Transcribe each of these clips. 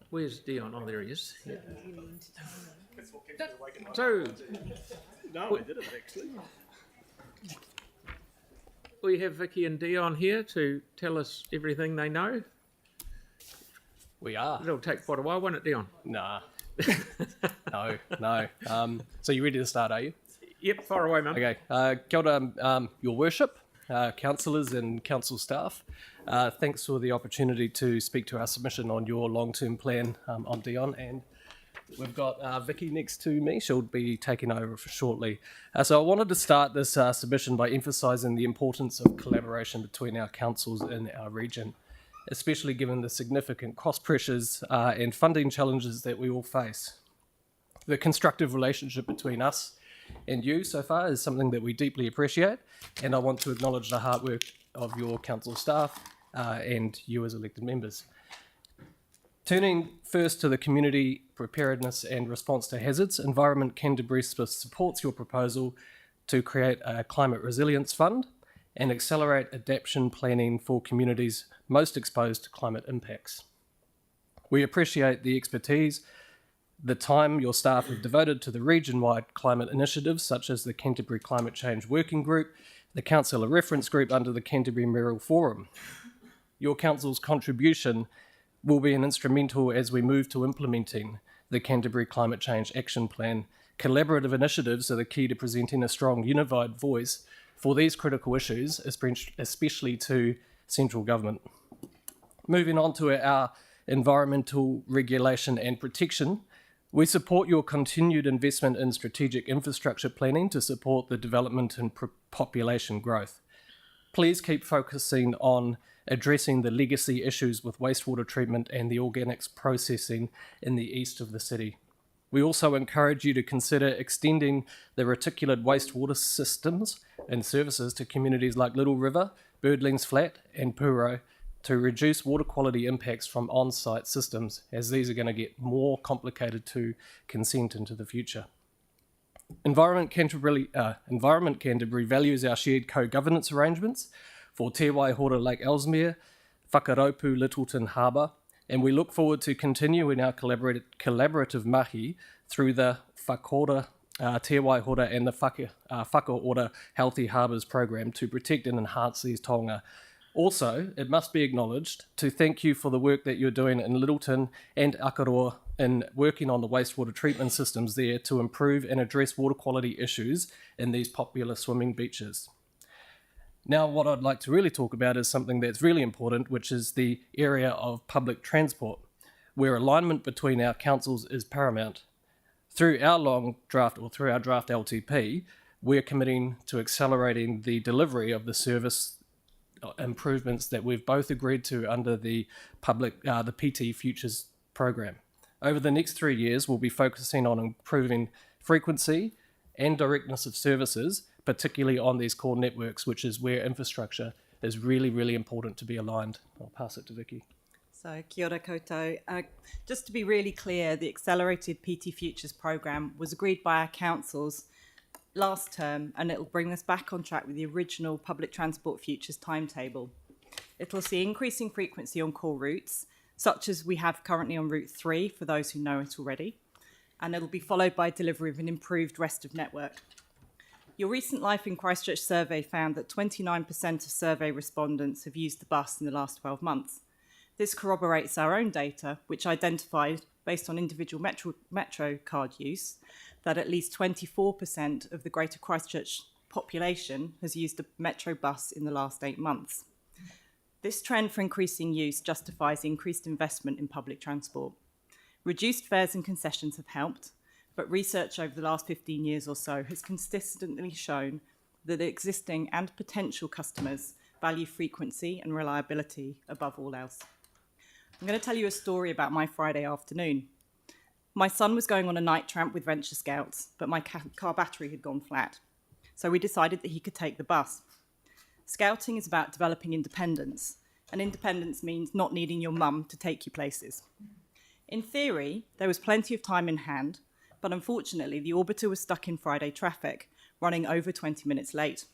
Where's Deon? Oh, there he is. Yeah. So, No, I didn't actually. we have Vicky and Deon here to tell us everything they know. We are. It'll take quite a while, won't it, Deon? Nah. No. So you ready to start, are you? Yep, far away, man. Okay. Kia ora, Your Worship, councillors and council staff. Thanks for the opportunity to speak to our submission on your long-term plan. I'm Deon, and we've got Vicky next to me. She'll be taking over shortly. So I wanted to start this submission by emphasising the importance of collaboration between our councils in our region, especially given the significant cost pressures and funding challenges that we all face. The constructive relationship between us and you so far is something that we deeply appreciate, and I want to acknowledge the hard work of your council staff and you as elected members. Turning first to the community preparedness and response to hazards, Environment Canterbury supports your proposal to create a climate resilience fund and accelerate adaptation planning for communities most exposed to climate impacts. We appreciate the expertise, the time your staff have devoted to the region-wide climate initiatives such as the Canterbury Climate Change Working Group, the Councillor Reference Group under the Canterbury Mayoral Forum. Your council's contribution will be an instrumental as we move to implementing the Canterbury Climate Change Action Plan. Collaborative initiatives are the key to presenting a strong, unified voice for these critical issues, especially to central government. Moving on to our environmental regulation and protection, we support your continued investment in strategic infrastructure planning to support the development and population growth. Please keep focusing on addressing the legacy issues with wastewater treatment and the organics processing in the east of the city. We also encourage you to consider extending the reticulate wastewater systems and services to communities like Little River, Birdlings Flat and Puro to reduce water quality impacts from on-site systems, as these are going to get more complicated to consent into the future. Environment Canterbury values our shared co-governance arrangements for Te Waihora Lake Ellesmere, Whakaraupu Littleton Harbour, and we look forward to continuing our collaborative mahi through the Whakaora Te Waihora and the Whakaora Healthy Harbours program to protect and enhance these taonga. Also, it must be acknowledged to thank you for the work that you're doing in Littleton and Akaroa in working on the wastewater treatment systems there to improve and address water quality issues in these popular swimming beaches. Now, what I'd like to really talk about is something that's really important, which is the area of public transport, where alignment between our councils is paramount. Through our draft LTP, we're committing to accelerating the delivery of the service improvements that we've both agreed to under the PT Futures program. Over the next 3 years, we'll be focusing on improving frequency and directness of services, particularly on these core networks, which is where infrastructure is really, really important to be aligned. I'll pass it to Vicky. So, kia ora koutou. Just to be really clear, the Accelerated PT Futures programme was agreed by our councils last term, and it'll bring us back on track with the original Public Transport Futures timetable. It'll see increasing frequency on core routes, such as we have currently on Route 3, for those who know it already, and it'll be followed by delivery of an improved rest of network. Your recent Life in Christchurch survey found that 29% of survey respondents have used the bus in the last 12 months. This corroborates our own data, which identified, based on individual metro card use, that at least 24% of the Greater Christchurch population has used a metro bus in the last 8 months. This trend for increasing use justifies increased investment in public transport. Reduced fares and concessions have helped, but research over the last 15 years or so has consistently shown that existing and potential customers value frequency and reliability above all else. I'm going to tell you a story about my Friday afternoon. My son was going on a night tramp with Venture Scouts, but my car battery had gone flat. So we decided that he could take the bus. Scouting is about developing independence, and independence means not needing your mum to take you places. In theory, there was plenty of time in hand, but unfortunately the orbiter was stuck in Friday traffic, running over 20 minutes late.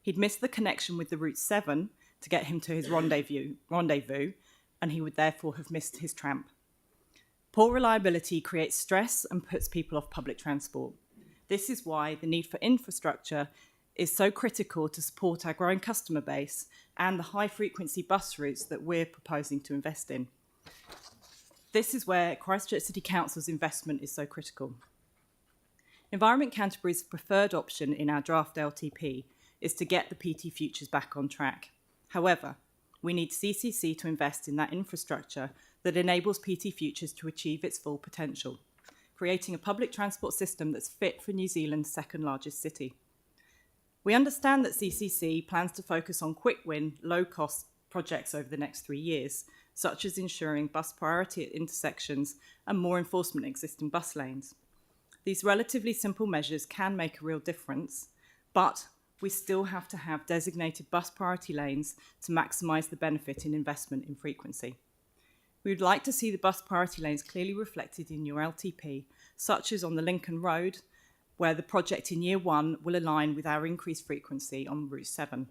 He'd missed the connection with the Route 7 to get him to his rendezvous, and he would therefore have missed his tramp. Poor reliability creates stress and puts people off public transport. This is why the need for infrastructure is so critical to support our growing customer base and the high-frequency bus routes that we're proposing to invest in. This is where Christchurch City Council's investment is so critical. Environment Canterbury's preferred option in our draft LTP is to get the PT Futures back on track. However, we need CCC to invest in that infrastructure that enables PT Futures to achieve its full potential, creating a public transport system that's fit for New Zealand's second largest city. We understand that CCC plans to focus on quick-win, low-cost projects over the next 3 years, such as ensuring bus priority at intersections and more enforcement of existing bus lanes. These relatively simple measures can make a real difference, but we still have to have designated bus priority lanes to maximise the benefit in investment in frequency. We would like to see the bus priority lanes clearly reflected in your LTP, such as on the Lincoln Road, where the project in year 1 will align with our increased frequency on Route 7.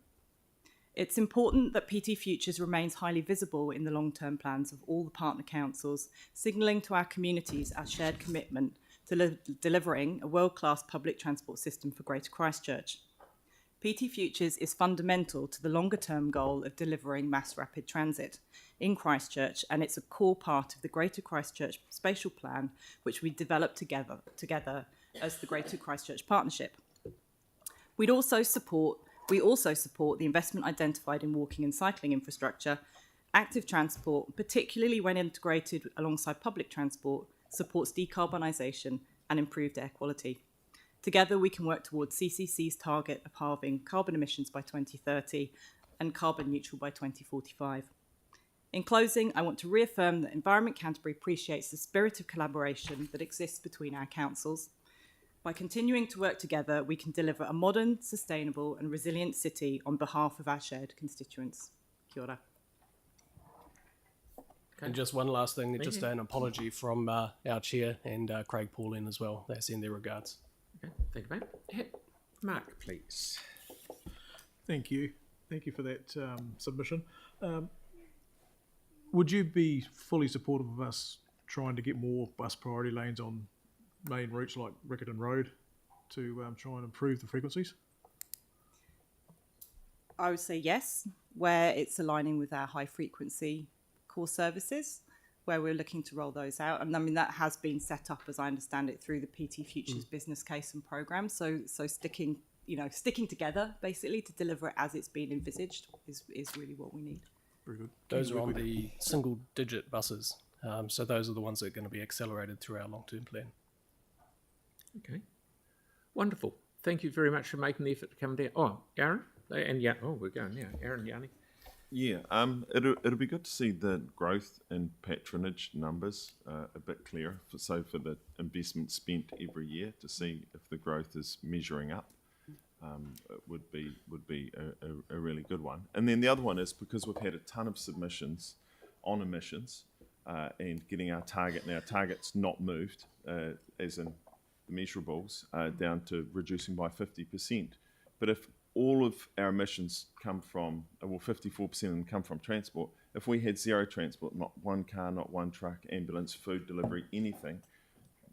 It's important that PT Futures remains highly visible in the long-term plans of all the partner councils, signalling to our communities our shared commitment to delivering a world-class public transport system for Greater Christchurch. PT Futures is fundamental to the longer-term goal of delivering mass rapid transit in Christchurch, and it's a core part of the Greater Christchurch Spatial Plan, which we developed together as the Greater Christchurch Partnership. We also support the investment identified in walking and cycling infrastructure. Active transport, particularly when integrated alongside public transport, supports decarbonisation and improved air quality. Together, we can work towards CCC's target of halving carbon emissions by 2030 and carbon neutral by 2045. In closing, I want to reaffirm that Environment Canterbury appreciates the spirit of collaboration that exists between our councils. By continuing to work together, we can deliver a modern, sustainable and resilient city on behalf of our shared constituents. Kia ora. And just one last thing, just an apology from our chair and Craig Pauline as well. They send their regards. Okay, thank you, mate. Mark, please. Thank you. Thank you for that submission. Would you be fully supportive of us trying to get more bus priority lanes on main routes like Riccarton Road to try and improve the frequencies? I would say yes, where it's aligning with our high frequency core services, where we're looking to roll those out. And I mean, that has been set up, as I understand it, through the PT Futures business case and program. So sticking together basically to deliver it as it's been envisaged is really what we need. Very good. Those are on the single digit buses. So those are the ones that are going to be accelerated through our long-term plan. Okay, wonderful. Thank you very much for making the effort to come down. Oh, Aaron? And yeah, oh, we're going now. Aaron, Yanni. Yeah, it'll be good to see the growth in patronage numbers a bit clearer. So for the investment spent every year, to see if the growth is measuring up, it would be a really good one. And then the other one is because we've had a ton of submissions on emissions and getting our target, and our target's not moved, as in the measurables, down to reducing by 50%. But if all of our emissions come from, 54% of them come from transport. If we had zero transport, not one car, not one truck, ambulance, food delivery, anything,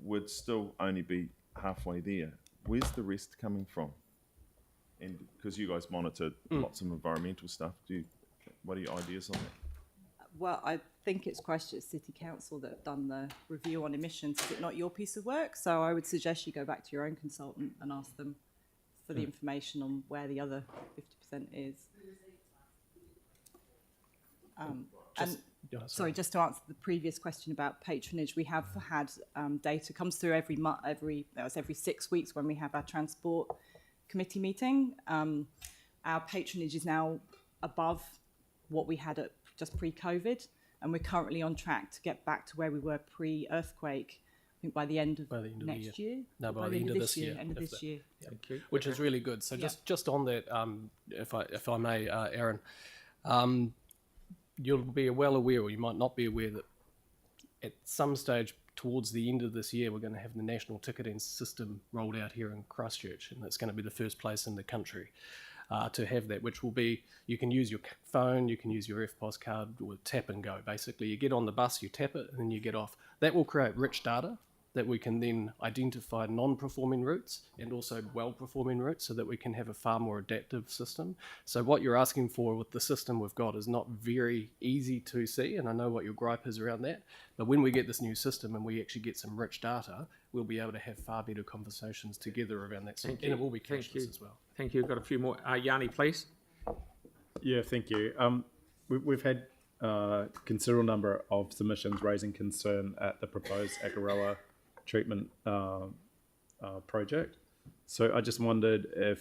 we'd still only be halfway there. Where's the rest coming from? And because you guys monitor lots of environmental stuff, what are your ideas on that? Well, I think it's Christchurch City Council that have done the review on emissions. Is it not your piece of work? So I would suggest you go back to your own consultant and ask them for the information on where the other 50% is. Just to answer the previous question about patronage, we have had data comes through every 6 weeks when we have our transport committee meeting. Our patronage is now above what we had at just pre-COVID, and we're currently on track to get back to where we were pre-earthquake. I think by the end of next year. No, by the end of this year. End of this year. Which is really good. So just on that, if I may, Aaron, you'll be well aware, or you might not be aware, that at some stage towards the end of this year, we're going to have the national ticketing system rolled out here in Christchurch, and it's going to be the first place in the country. to have that, which will be, you can use your phone, you can use your EFTPOS card, or tap and go. Basically, you get on the bus, you tap it, and then you get off. That will create rich data that we can then identify non-performing routes and also well-performing routes, so that we can have a far more adaptive system. So what you're asking for with the system we've got is not very easy to see, and I know what your gripe is around that, but when we get this new system and we actually get some rich data, we'll be able to have far better conversations together around that. Thank And you. it will be Thank cashless you. as well. Thank you. We've got a few more. Yanni, please. Yeah, thank you. We've had a considerable number of submissions raising concern at the proposed Akaroa treatment project. So I just wondered if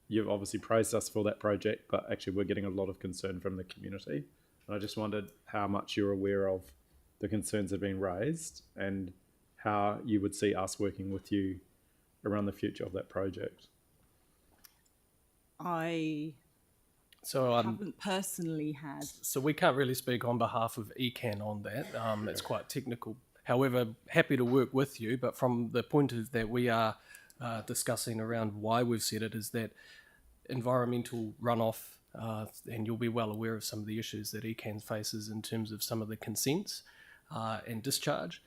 you've obviously praised us for that project, but actually we're getting a lot of concern from the community. And I just wondered how much you're aware of the concerns that have been raised and how you would see us working with you around the future of that project. I So haven't personally had. So we can't really speak on behalf of ECAN on that. It's quite technical. However, happy to work with you, but from the point of that we are discussing around why we've said it is that environmental runoff, and you'll be well aware of some of the issues that ECAN faces in terms of some of the consents and discharge,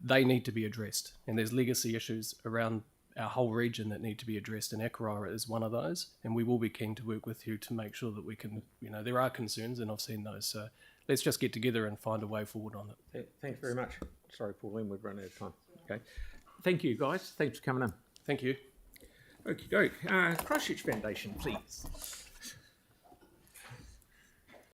they need to be addressed. And there's legacy issues around our whole region that need to be addressed, and Akaroa is one of those. And we will be keen to work with you to make sure that we can, there are concerns, and I've seen those. So let's just get together and find a way forward on it. Thanks very much. Sorry, Pauline, we've run out of time. Okay. Thank you, guys. Thanks for coming in. Thank you. Okie doke. Christchurch Foundation, please.